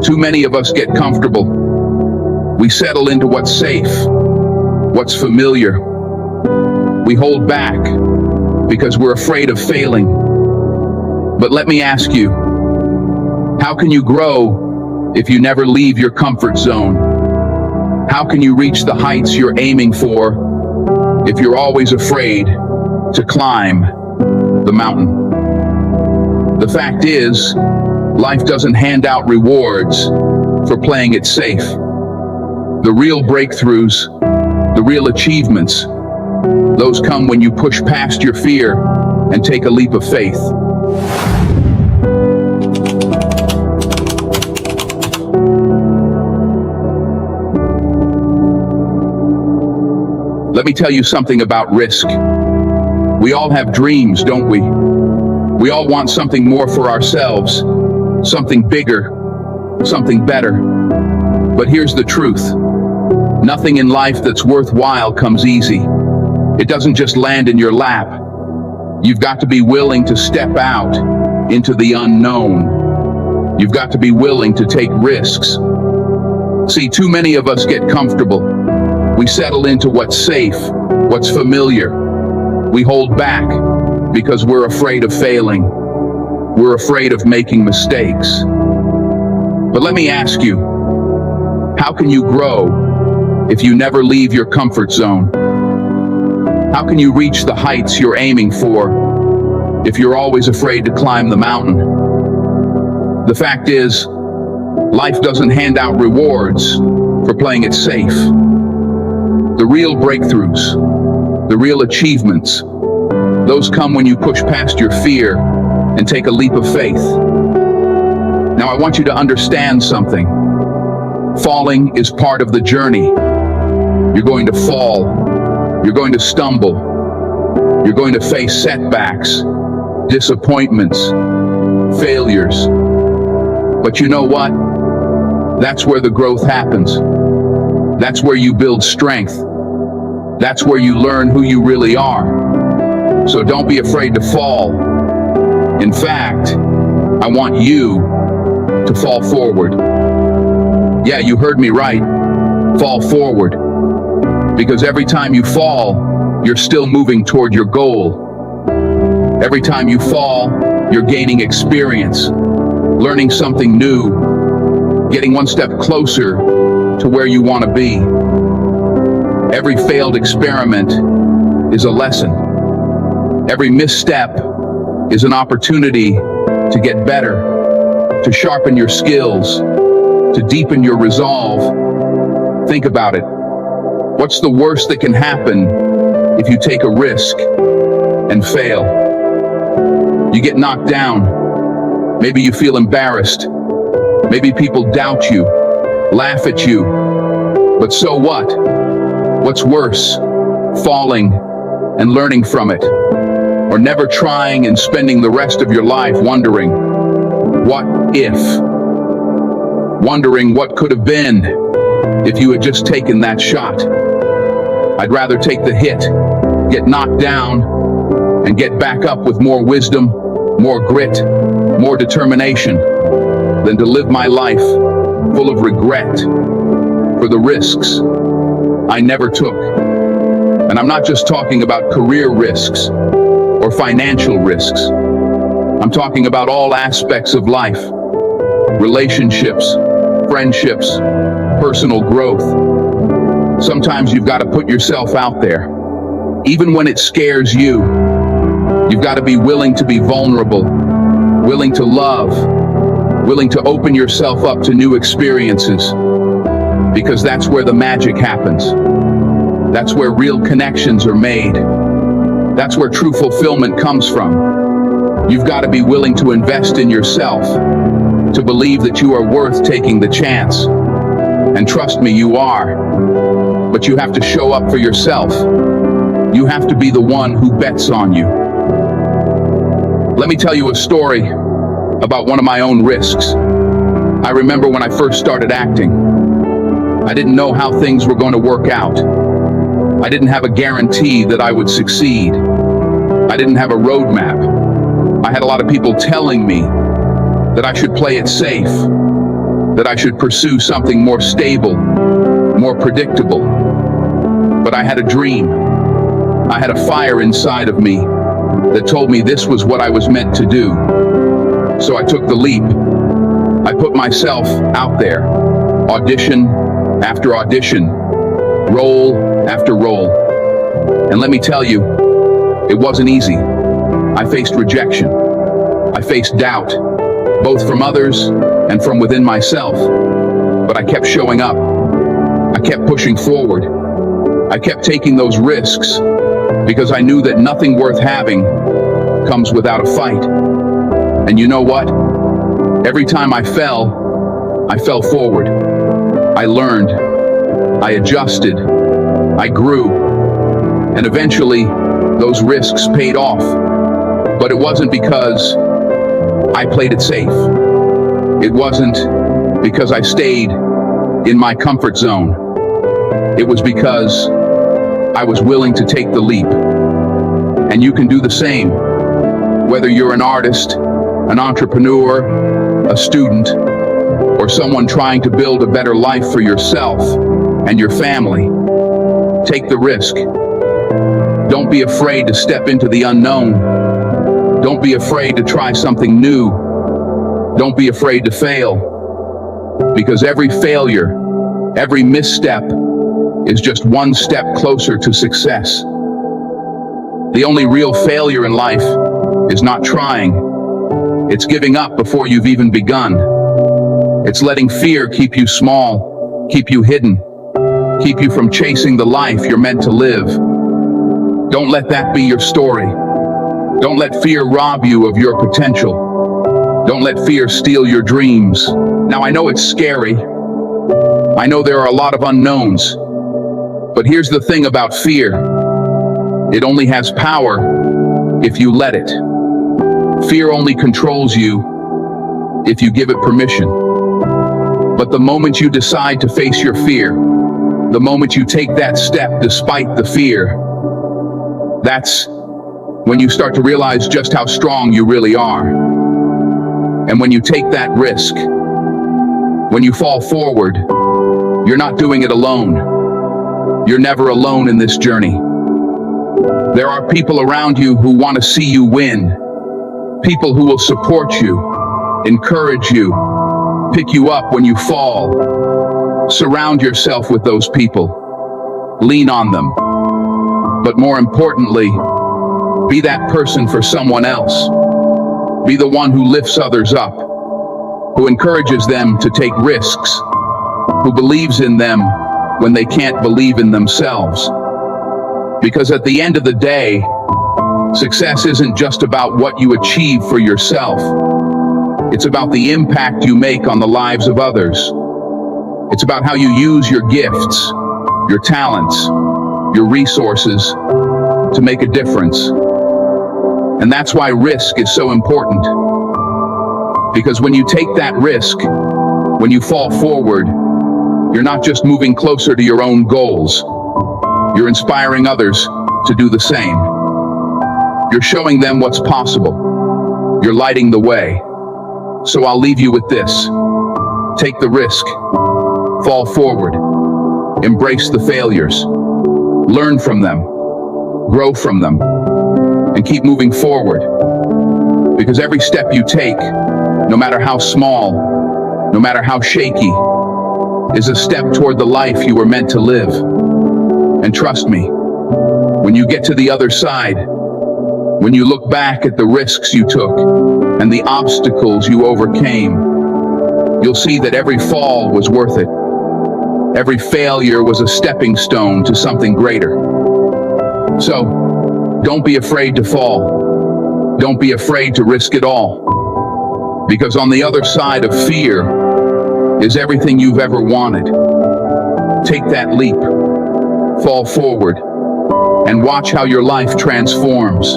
Too many of us get comfortable. We settle into what's safe, what's familiar. We hold back because we're afraid of failing. But let me ask you, how can you grow if you never leave your comfort zone? How can you reach the heights you're aiming for if you're always afraid to climb the mountain? The fact is, life doesn't hand out rewards for playing it safe. The real breakthroughs, the real achievements, those come when you push past your fear and take a leap of faith. Let me tell you something about risk. We all have dreams, don't we? We all want something more for ourselves, something bigger, something better. But here's the truth. Nothing in life that's worthwhile comes easy. It doesn't just land in your lap. You've got to be willing to step out into the unknown. You've got to be willing to take risks. See, too many of us get comfortable. We settle into what's safe, what's familiar. We hold back because we're afraid of failing. We're afraid of making mistakes. But let me ask you, how can you grow if you never leave your comfort zone? How can you reach the heights you're aiming for if you're always afraid to climb the mountain? The fact is, life doesn't hand out rewards for playing it safe. The real breakthroughs, the real achievements, those come when you push past your fear and take a leap of faith. Now, I want you to understand something. Falling is part of the journey. You're going to fall. You're going to stumble. You're going to face setbacks, disappointments, failures. But you know what? That's where the growth happens. That's where you build strength. That's where you learn who you really are. So don't be afraid to fall. In fact, I want you to fall forward. Yeah, you heard me right. Fall forward. Because every time you fall, you're still moving toward your goal. Every time you fall, you're gaining experience, learning something new, getting one step closer to where you want to be. Every failed experiment is a lesson. Every misstep is an opportunity to get better, to sharpen your skills, to deepen your resolve. Think about it. What's the worst that can happen if you take a risk and fail? You get knocked down. Maybe you feel embarrassed. Maybe people doubt you, laugh at you. But so what? What's worse? Falling and learning from it, or never trying and spending the rest of your life wondering, what if? Wondering what could have been if you had just taken that shot. I'd rather take the hit, get knocked down, and get back up with more wisdom, more grit, more determination, than to live my life full of regret for the risks I never took. And I'm not just talking about career risks or financial risks. I'm talking about all aspects of life, relationships, friendships, personal growth. Sometimes you've got to put yourself out there. Even when it scares you, you've got to be willing to be vulnerable, willing to love, willing to open yourself up to new experiences. Because that's where the magic happens. That's where real connections are made. That's where true fulfillment comes from. You've got to be willing to invest in yourself, to believe that you are worth taking the chance. And trust me, you are. But you have to show up for yourself. You have to be the one who bets on you. Let me tell you a story about one of my own risks. I remember when I first started acting. I didn't know how things were going to work out. I didn't have a guarantee that I would succeed. I didn't have a roadmap. I had a lot of people telling me that I should play it safe, that I should pursue something more stable, more predictable. But I had a dream. I had a fire inside of me that told me this was what I was meant to do. So I took the leap. I put myself out there, audition after audition, role after role. And let me tell you, it wasn't easy. I faced rejection. I faced doubt, both from others and from within myself. But I kept showing up. I kept pushing forward. I kept taking those risks because I knew that nothing worth having comes without a fight. And you know what? Every time I fell forward. I learned, I adjusted, I grew, and eventually those risks paid off. But it wasn't because I played it safe. It wasn't because I stayed in my comfort zone. It was because I was willing to take the leap. And you can do the same, whether you're an artist, an entrepreneur, a student, or someone trying to build a better life for yourself and your family. Take the risk. Don't be afraid to step into the unknown. Don't be afraid to try something new. Don't be afraid to fail. Because every failure, every misstep is just one step closer to success. The only real failure in life is not trying. It's giving up before you've even begun. It's letting fear keep you small, keep you hidden, keep you from chasing the life you're meant to live. Don't let that be your story. Don't let fear rob you of your potential. Don't let fear steal your dreams. Now, I know it's scary. I know there are a lot of unknowns. But here's the thing about fear. It only has power if you let it. Fear only controls you if you give it permission. But the moment you decide to face your fear, the moment you take that step despite the fear, that's when you start to realize just how strong you really are. And when you take that risk, when you fall forward, you're not doing it alone. You're never alone in this journey. There are people around you who want to see you win. People who will support you, encourage you, pick you up when you fall. Surround yourself with those people. Lean on them. But more importantly, be that person for someone else. Be the one who lifts others up, who encourages them to take risks, who believes in them when they can't believe in themselves. Because at the end of the day, success isn't just about what you achieve for yourself. It's about the impact you make on the lives of others. It's about how you use your gifts, your talents, your resources to make a difference. And that's why risk is so important. Because when you take that risk, when you fall forward, you're not just moving closer to your own goals. You're inspiring others to do the same. You're showing them what's possible. You're lighting the way. So I'll leave you with this. Take the risk. Fall forward. Embrace the failures. Learn from them. Grow from them. And keep moving forward. Because every step you take, no matter how small, no matter how shaky, is a step toward the life you were meant to live. And trust me, when you get to the other side, when you look back at the risks you took and the obstacles you overcame, you'll see that every fall was worth it. Every failure was a stepping stone to something greater. So, don't be afraid to fall. Don't be afraid to risk it all. Because on the other side of fear is everything you've ever wanted. Take that leap. Fall forward, and watch how your life transforms.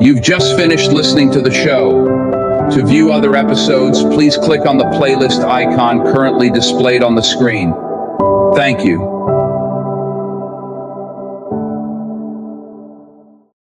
You've just finished listening to the show. To view other episodes, please click on the playlist icon currently displayed on the screen. Thank you.